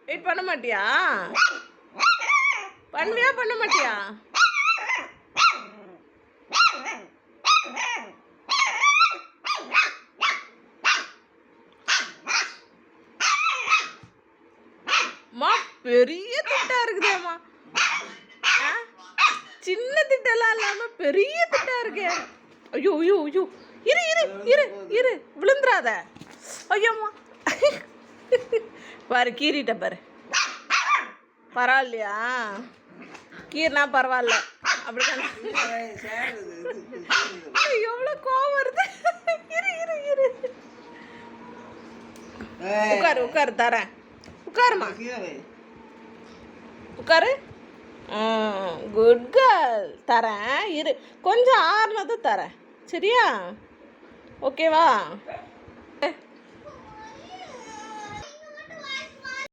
Wait பண்ண மாட்டியா? பண்ணுவியா பண்ண மாட்டியா? அம்மா பெரிய திட்டா இருக்குதேம்மா. சின்ன திட்டெல்லாம் இல்லாம பெரிய திட்டா இருக்கு. ஐயோ ஐயோ ஐயோ, இரு இரு இரு இரு, விழுந்துராத. ஐயோம்மா பாரு, கீறிட்ட பாரு. பரவாயில்லையா? கீர்னா பரவாயில்ல அப்படிதான். எவ்வளோ கோவம் வருது. இரு இரு இரு, உட்காரு உட்காரு, தரேன். உட்காருமா, உட்காரு. குட் கேர்ள், தரேன். இரு, கொஞ்சம் ஆறுனதும் தரேன். சரியா? ஓகேவா?